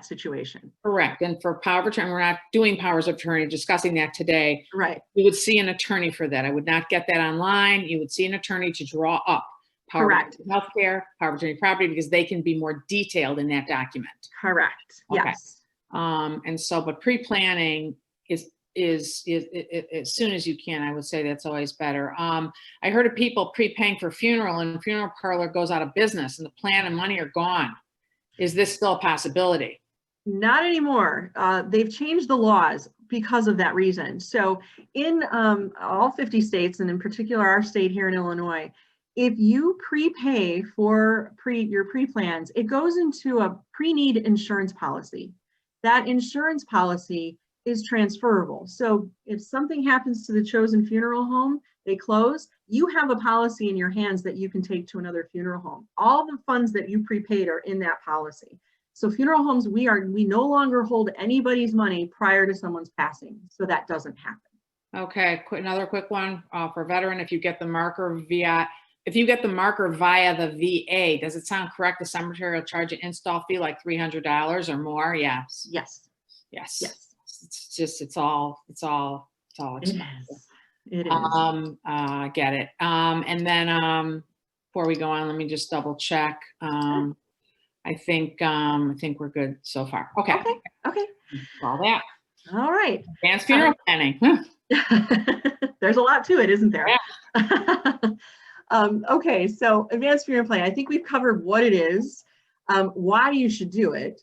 [SPEAKER 2] situation.
[SPEAKER 1] Correct. And for power of attorney, we're not doing powers of attorney, discussing that today.
[SPEAKER 2] Right.
[SPEAKER 1] You would see an attorney for that. I would not get that online. You would see an attorney to draw up power
[SPEAKER 2] Correct.
[SPEAKER 1] of healthcare, power of attorney property, because they can be more detailed in that document.
[SPEAKER 2] Correct.
[SPEAKER 1] Okay.
[SPEAKER 2] Yes.
[SPEAKER 1] And so, but pre-planning is as soon as you can, I would say that's always better. I heard of people prepaying for funeral, and the funeral parlor goes out of business and the plan and money are gone. Is this still a possibility?
[SPEAKER 2] Not anymore. They've changed the laws because of that reason. So in all 50 states, and in particular our state here in Illinois, if you prepay for your pre-plans, it goes into a pre-need insurance policy. That insurance policy is transferable. So if something happens to the chosen funeral home, they close, you have a policy in your hands that you can take to another funeral home. All the funds that you prepaid are in that policy. So funeral homes, we no longer hold anybody's money prior to someone's passing. So that doesn't happen.
[SPEAKER 1] Okay, another quick one for veteran. If you get the marker via the VA, does it sound correct? The cemetery will charge an install fee like $300 or more? Yes.
[SPEAKER 2] Yes.
[SPEAKER 1] Yes.
[SPEAKER 2] Yes.
[SPEAKER 1] It's all expensive.
[SPEAKER 2] It is.
[SPEAKER 1] Get it. And then before we go on, let me just double check. I think we're good so far. Okay.
[SPEAKER 2] Okay.
[SPEAKER 1] All that.
[SPEAKER 2] All right.
[SPEAKER 1] Advanced funeral planning.
[SPEAKER 2] There's a lot to it, isn't there?
[SPEAKER 1] Yeah.
[SPEAKER 2] Okay, so advanced funeral planning. I think we've covered what it is, why you should do it.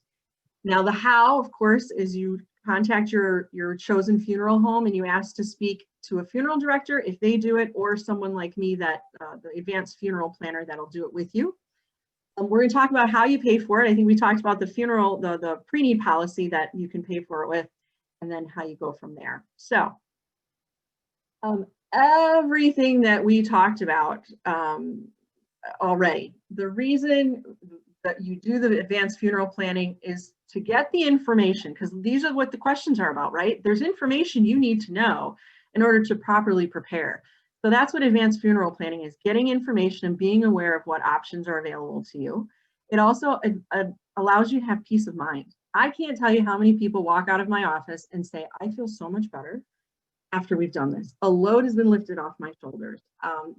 [SPEAKER 2] Now the how, of course, is you contact your chosen funeral home and you ask to speak to a funeral director if they do it, or someone like me, that the advanced funeral planner, that'll do it with you. We're going to talk about how you pay for it. I think we talked about the funeral, the pre-need policy that you can pay for it with, and then how you go from there. So everything that we talked about already, the reason that you do the advanced funeral planning is to get the information, because these are what the questions are about, right? There's information you need to know in order to properly prepare. So that's what advanced funeral planning is, getting information and being aware of what options are available to you. It also allows you to have peace of mind. I can't tell you how many people walk out of my office and say, I feel so much better after we've done this. A load has been lifted off my shoulders.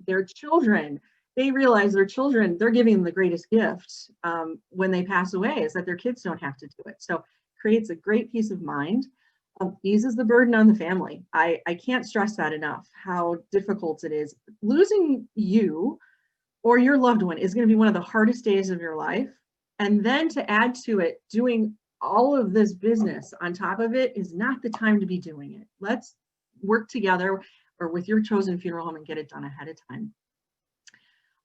[SPEAKER 2] Their children, they realize their children, they're giving them the greatest gift when they pass away, is that their kids don't have to do it. So creates a great peace of mind. Eases the burden on the family. I can't stress that enough, how difficult it is. Losing you or your loved one is going to be one of the hardest days of your life. And then to add to it, doing all of this business on top of it is not the time to be doing it. Let's work together or with your chosen funeral home and get it done ahead of time.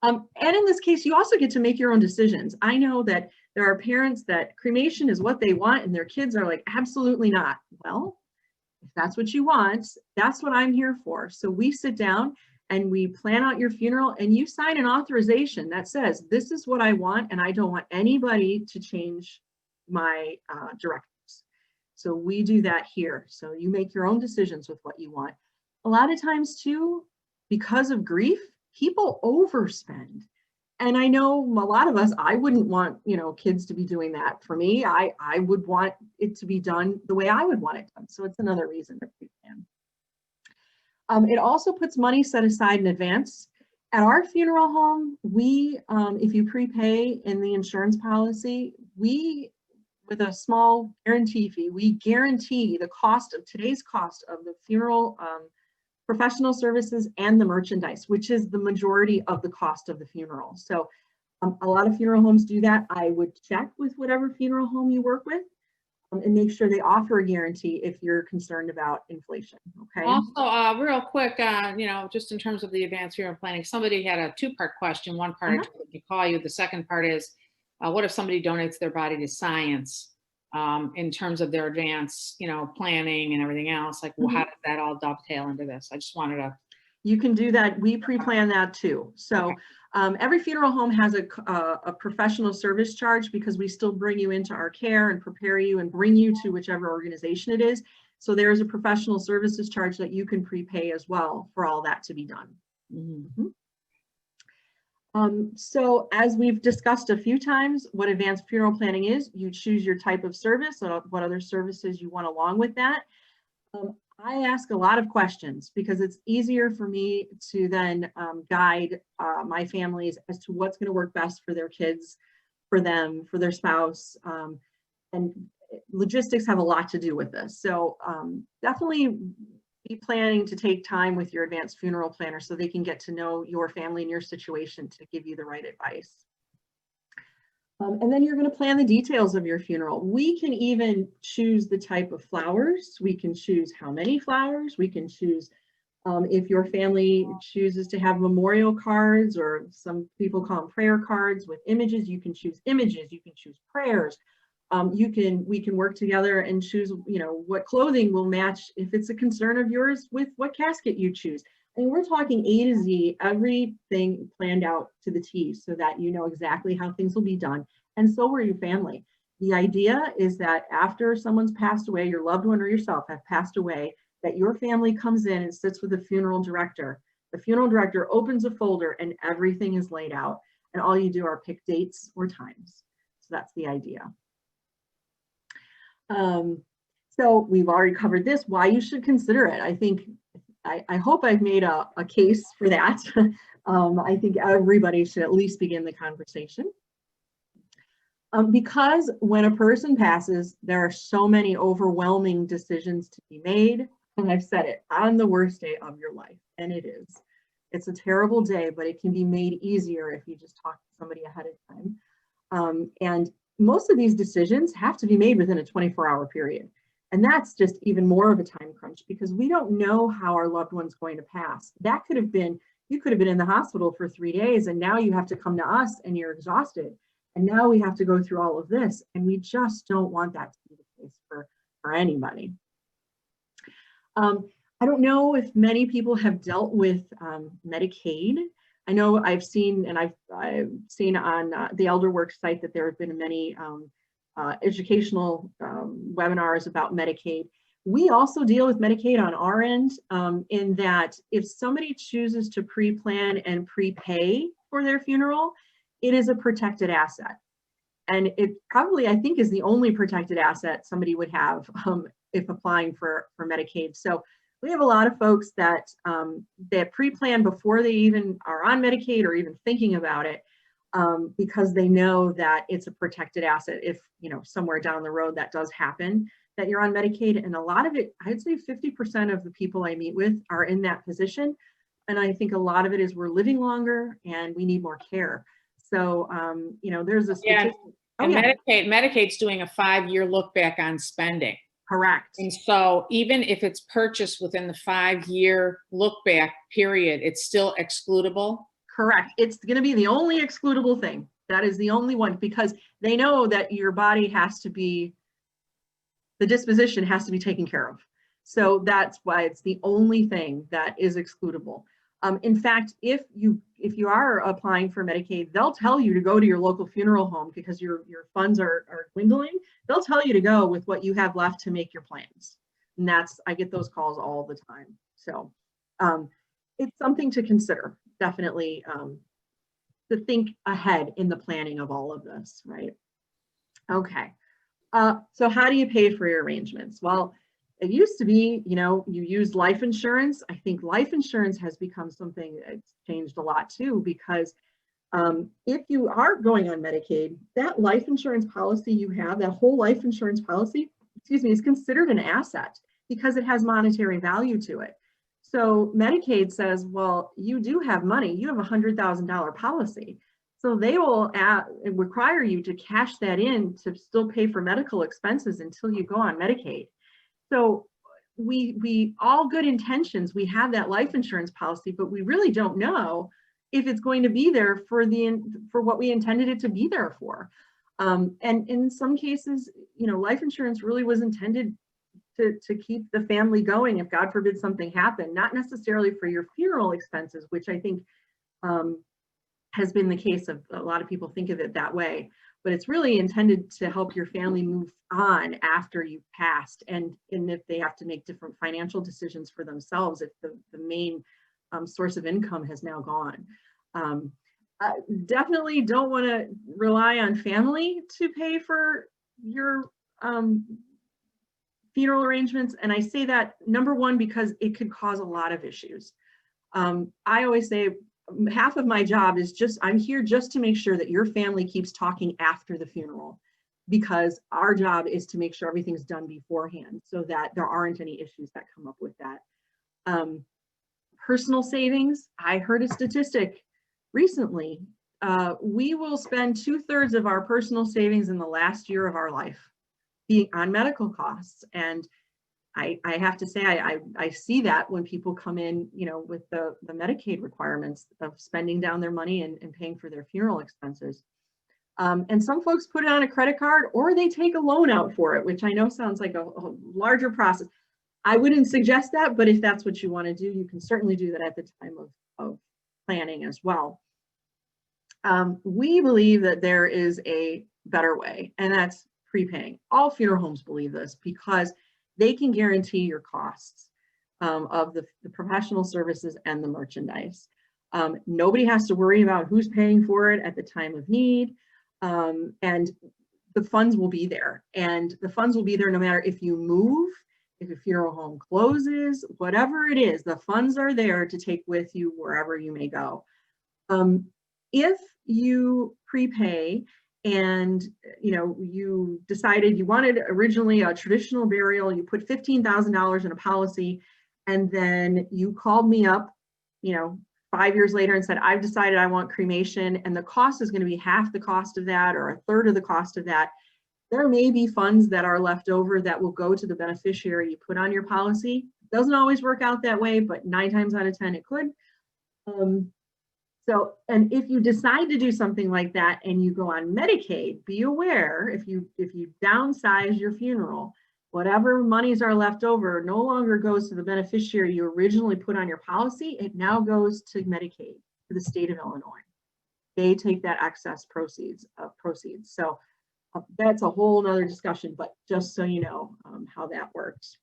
[SPEAKER 2] And in this case, you also get to make your own decisions. I know that there are parents that cremation is what they want and their kids are like, absolutely not. Well, if that's what you want, that's what I'm here for. So we sit down and we plan out your funeral, and you sign an authorization that says, this is what I want, and I don't want anybody to change my directives. So we do that here. So you make your own decisions with what you want. A lot of times too, because of grief, people overspend. And I know a lot of us, I wouldn't want, kids to be doing that for me. I would want it to be done the way I would want it done. So it's another reason to pre-plan. It also puts money set aside in advance. At our funeral home, we, if you prepay in the insurance policy, with a small guarantee fee, we guarantee the cost of today's cost of the funeral professional services and the merchandise, which is the majority of the cost of the funeral. So a lot of funeral homes do that. I would check with whatever funeral home you work with and make sure they offer a guarantee if you're concerned about inflation. Okay.
[SPEAKER 1] Also, real quick, just in terms of the advanced funeral planning, somebody had a two-part question. One part I told to call you. The second part is, what if somebody donates their body to science? In terms of their advanced, planning and everything else, like, well, how does that all dovetail into this? I just wanted to.
[SPEAKER 2] You can do that. We pre-plan that too. So every funeral home has a professional service charge, because we still bring you into our care and prepare you and bring you to whichever organization it is. So there is a professional services charge that you can prepay as well for all that to be done. Mm-hmm. So as we've discussed a few times, what advanced funeral planning is, you choose your type of service or what other services you want along with that. I ask a lot of questions because it's easier for me to then guide my families as to what's going to work best for their kids, for them, for their spouse. And logistics have a lot to do with this. So definitely be planning to take time with your advanced funeral planner so they can get to know your family and your situation to give you the right advice. And then you're going to plan the details of your funeral. We can even choose the type of flowers. We can choose how many flowers. We can choose if your family chooses to have memorial cards, or some people call them prayer cards with images. You can choose images. You can choose prayers. We can work together and choose, what clothing will match, if it's a concern of yours, with what casket you choose. I mean, we're talking A to Z, everything planned out to the T, so that you know exactly how things will be done. And so will your family. The idea is that after someone's passed away, your loved one or yourself have passed away, that your family comes in and sits with the funeral director. The funeral director opens a folder and everything is laid out. And all you do are pick dates or times. So that's the idea. So we've already covered this, why you should consider it. I hope I've made a case for that. I think everybody should at least begin the conversation. Because when a person passes, there are so many overwhelming decisions to be made. And I've said it, on the worst day of your life. And it is. It's a terrible day, but it can be made easier if you just talk to somebody ahead of time. And most of these decisions have to be made within a 24-hour period. And that's just even more of a time crunch because we don't know how our loved one's going to pass. That could have been, you could have been in the hospital for 3 days and now you have to come to us and you're exhausted. And now we have to go through all of this. And we just don't want that to be the case for anybody. I don't know if many people have dealt with Medicaid. I know I've seen, and I've seen on the ElderWorks site that there have been many educational webinars about Medicaid. We also deal with Medicaid on our end in that if somebody chooses to pre-plan and prepay for their funeral, it is a protected asset. And it probably, I think, is the only protected asset somebody would have if applying for Medicaid. So we have a lot of folks that that pre-plan before they even are on Medicaid or even thinking about it because they know that it's a protected asset if, you know, somewhere down the road that does happen, that you're on Medicaid. And a lot of it, I'd say 50% of the people I meet with are in that position. And I think a lot of it is we're living longer and we need more care. So, you know, there's a statistic.
[SPEAKER 1] Yeah. And Medicaid's doing a 5-year look back on spending.
[SPEAKER 2] Correct.
[SPEAKER 1] And so even if it's purchased within the 5-year look back period, it's still excludable?
[SPEAKER 2] Correct. It's going to be the only excludable thing. That is the only one because they know that your body has to be, the disposition has to be taken care of. So that's why it's the only thing that is excludable. In fact, if you are applying for Medicaid, they'll tell you to go to your local funeral home because your funds are dwindling. They'll tell you to go with what you have left to make your plans. And that's, I get those calls all the time. So it's something to consider, definitely, to think ahead in the planning of all of this, right? Okay. So how do you pay for your arrangements? Well, it used to be, you know, you used life insurance. I think life insurance has become something that's changed a lot too, because if you are going on Medicaid, that life insurance policy you have, that whole life insurance policy, excuse me, is considered an asset because it has monetary value to it. So Medicaid says, well, you do have money, you have a $100,000 policy. So they will require you to cash that in to still pay for medical expenses until you go on Medicaid. So we all good intentions, we have that life insurance policy, but we really don't know if it's going to be there for what we intended it to be there for. And in some cases, you know, life insurance really was intended to keep the family going if God forbid something happened, not necessarily for your funeral expenses, which I think has been the case of a lot of people think of it that way, but it's really intended to help your family move on after you've passed, and if they have to make different financial decisions for themselves, if the main source of income has now gone. Definitely don't want to rely on family to pay for your funeral arrangements. And I say that, number one, because it could cause a lot of issues. I always say half of my job is I'm here just to make sure that your family keeps talking after the funeral, because our job is to make sure everything's done beforehand so that there aren't any issues that come up with that. Personal savings, I heard a statistic recently. We will spend 2/3 of our personal savings in the last year of our life being on medical costs. And I have to say, I see that when people come in, you know, with the Medicaid requirements of spending down their money and paying for their funeral expenses. And some folks put it on a credit card or they take a loan out for it, which I know sounds like a larger process. I wouldn't suggest that, but if that's what you want to do, you can certainly do that at the time of planning as well. We believe that there is a better way, and that's prepaying. All funeral homes believe this because they can guarantee your costs of the professional services and the merchandise. Nobody has to worry about who's paying for it at the time of need, and the funds will be there. And the funds will be there no matter if you move, if a funeral home closes, whatever it is, the funds are there to take with you wherever you may go. If you prepay and you decided you wanted originally a traditional burial, you put $15,000 in a policy, and then you called me up 5 years later and said, I've decided I want cremation, and the cost is going to be half the cost of that or a third of the cost of that, there may be funds that are left over that will go to the beneficiary you put on your policy. It doesn't always work out that way, but 9 times out of 10 it could. And if you decide to do something like that and you go on Medicaid, be aware if you downsize your funeral, whatever monies are left over no longer goes to the beneficiary you originally put on your policy. It now goes to Medicaid, to the state of Illinois. They take that excess proceeds. So that's a whole nother discussion, but just so you know how that works.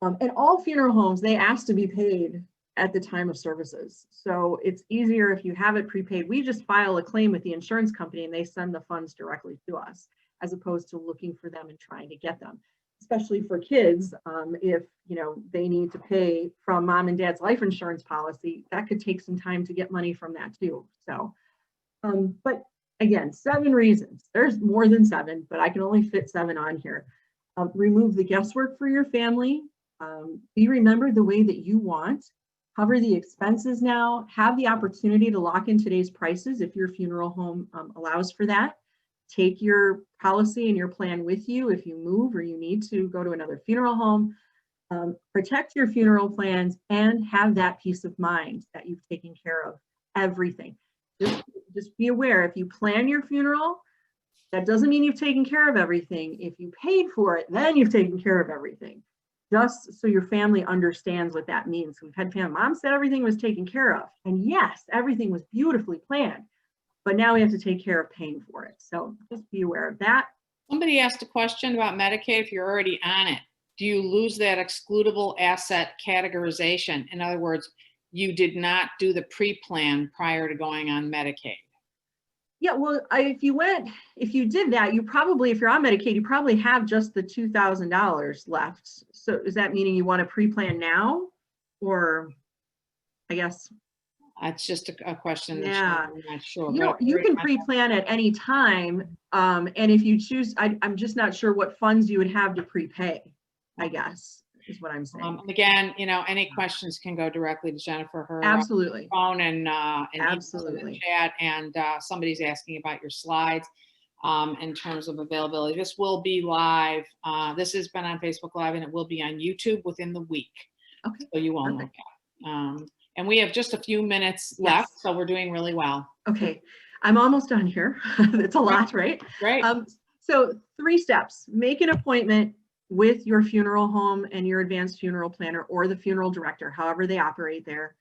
[SPEAKER 2] And all funeral homes, they ask to be paid at the time of services. So it's easier if you have it prepaid. We just file a claim with the insurance company and they send the funds directly to us, as opposed to looking for them and trying to get them. Especially for kids, if they need to pay from mom and dad's life insurance policy, that could take some time to get money from that too. So, but again, 7 reasons. There's more than 7, but I can only fit 7 on here. Remove the guesswork for your family. Be remembered the way that you want. Cover the expenses now. Have the opportunity to lock in today's prices if your funeral home allows for that. Take your policy and your plan with you if you move or you need to go to another funeral home. Protect your funeral plans and have that peace of mind that you've taken care of everything. Just be aware, if you plan your funeral, that doesn't mean you've taken care of everything. If you paid for it, then you've taken care of everything. Just so your family understands what that means. We've had family, mom said everything was taken care of. And yes, everything was beautifully planned, but now we have to take care of paying for it. So just be aware of that.
[SPEAKER 1] Somebody asked a question about Medicaid. If you're already on it, do you lose that excludable asset categorization? In other words, you did not do the pre-plan prior to going on Medicaid.
[SPEAKER 2] Yeah, well, if you did that, you probably, if you're on Medicaid, you probably have just the $2,000 left. So is that meaning you want to pre-plan now? Or I guess.
[SPEAKER 1] It's just a question.
[SPEAKER 2] Yeah,
[SPEAKER 1] I'm not sure.
[SPEAKER 2] You can pre-plan at any time. And if you choose, I'm just not sure what funds you would have to prepay, I guess, is what I'm saying.
[SPEAKER 1] Again, any questions can go directly to Jennifer, her
[SPEAKER 2] Absolutely.
[SPEAKER 1] phone and
[SPEAKER 2] Absolutely.
[SPEAKER 1] chat. And somebody's asking about your slides in terms of availability. This will be live. This has been on Facebook Live and it will be on YouTube within the week.
[SPEAKER 2] Okay.
[SPEAKER 1] So you won't look at it. And we have just a few minutes left, so we're doing really well.
[SPEAKER 2] Okay, I'm almost done here. It's a lot, right?
[SPEAKER 1] Right.
[SPEAKER 2] So 3 steps. Make an appointment with your funeral home and your advanced funeral planner or the funeral director, however they operate there.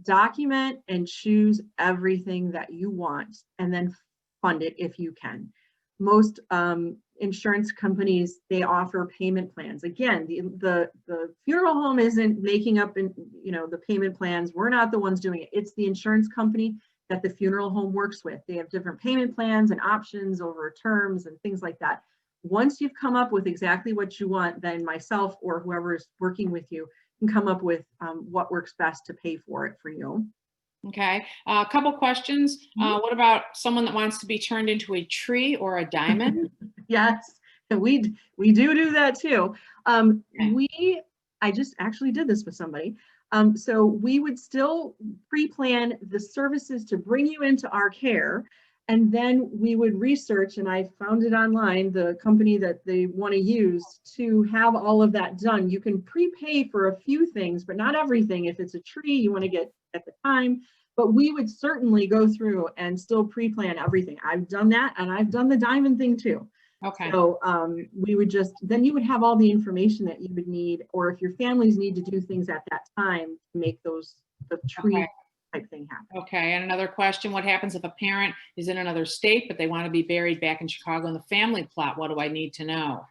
[SPEAKER 2] Document and choose everything that you want and then fund it if you can. Most insurance companies, they offer payment plans. Again, the funeral home isn't making up the payment plans. We're not the ones doing it. It's the insurance company that the funeral home works with. They have different payment plans and options over terms and things like that. Once you've come up with exactly what you want, then myself or whoever is working with you can come up with what works best to pay for it for you.
[SPEAKER 1] Okay, a couple questions. What about someone that wants to be turned into a tree or a diamond?
[SPEAKER 2] Yes, we do that too. I just actually did this with somebody. So we would still pre-plan the services to bring you into our care. And then we would research, and I found it online, the company that they want to use to have all of that done. You can prepay for a few things, but not everything. If it's a tree, you want to get at the time. But we would certainly go through and still pre-plan everything. I've done that, and I've done the diamond thing too.
[SPEAKER 1] Okay.
[SPEAKER 2] So we would then you would have all the information that you would need, or if your families need to do things at that time to make the tree type thing happen.
[SPEAKER 1] Okay, and another question, what happens if a parent is in another state, but they want to be buried back in Chicago in the family plot? What do I need to know?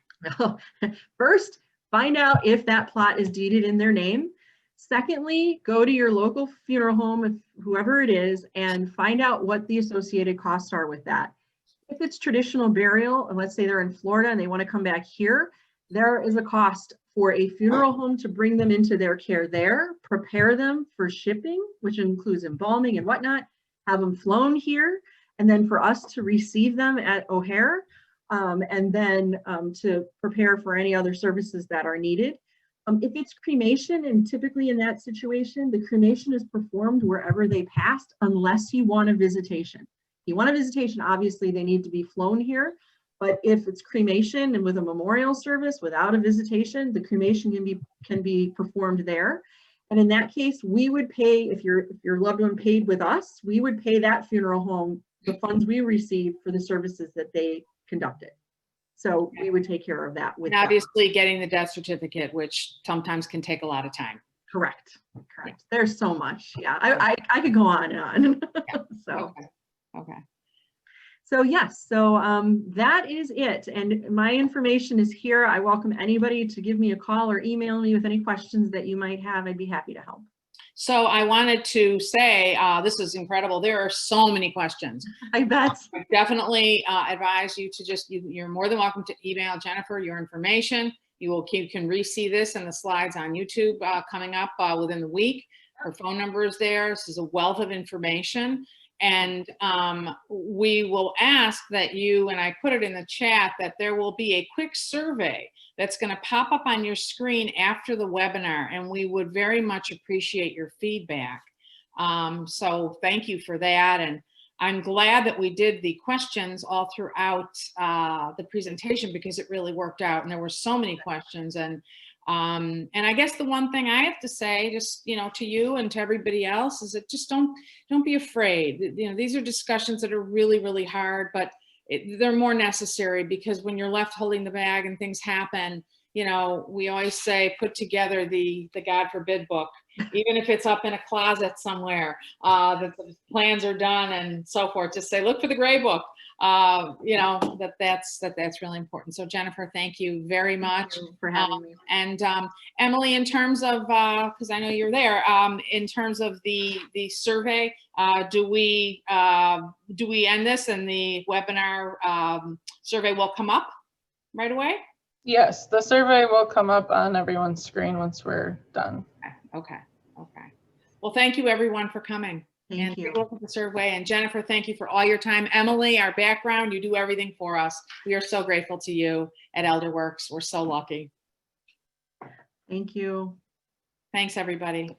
[SPEAKER 2] First, find out if that plot is deeded in their name. Secondly, go to your local funeral home, if whoever it is, and find out what the associated costs are with that. If it's traditional burial, and let's say they're in Florida and they want to come back here, there is a cost for a funeral home to bring them into their care there, prepare them for shipping, which includes embalming and whatnot, have them flown here, and then for us to receive them at O'Hare, and then to prepare for any other services that are needed. If it's cremation, and typically in that situation, the cremation is performed wherever they passed, unless you want a visitation. If you want a visitation, obviously they need to be flown here. But if it's cremation and with a memorial service without a visitation, the cremation can be performed there. And in that case, we would pay, if your loved one paid with us, we would pay that funeral home the funds we received for the services that they conducted. So we would take care of that with
[SPEAKER 1] and obviously getting the death certificate, which sometimes can take a lot of time.
[SPEAKER 2] Correct. There's so much. Yeah, I could go on and on.
[SPEAKER 1] Yeah.
[SPEAKER 2] So.
[SPEAKER 1] Okay.
[SPEAKER 2] So yes, so that is it. And my information is here. I welcome anybody to give me a call or email me with any questions that you might have. I'd be happy to help.
[SPEAKER 1] So I wanted to say, this is incredible. There are so many questions.
[SPEAKER 2] I bet.
[SPEAKER 1] I definitely advise you to just, you're more than welcome to email Jennifer your information. You can re-see this and the slides on YouTube coming up within the week. Her phone number is there. This is a wealth of information. And we will ask that you, and I put it in the chat, that there will be a quick survey that's going to pop up on your screen after the webinar, and we would very much appreciate your feedback. So thank you for that. And I'm glad that we did the questions all throughout the presentation, because it really worked out, and there were so many questions. And I guess the one thing I have to say, just, to you and to everybody else, is that just don't be afraid. These are discussions that are really, really hard, but they're more necessary, because when you're left holding the bag and things happen, we always say, put together the God forbid book, even if it's up in a closet somewhere, that the plans are done and so forth. Just say, look for the gray book. That's really important. So Jennifer, thank you very much.
[SPEAKER 2] Thank you for having me.
[SPEAKER 1] And Emily, in terms of, because I know you're there, in terms of the survey, do we end this and the webinar survey will come up right away?
[SPEAKER 3] Yes, the survey will come up on everyone's screen once we're done.
[SPEAKER 1] Okay. Well, thank you everyone for coming.
[SPEAKER 2] Thank you.
[SPEAKER 1] Take a look at the survey. And Jennifer, thank you for all your time. Emily, our background, you do everything for us. We are so grateful to you at ElderWorks. We're so lucky.
[SPEAKER 2] Thank you.
[SPEAKER 1] Thanks, everybody.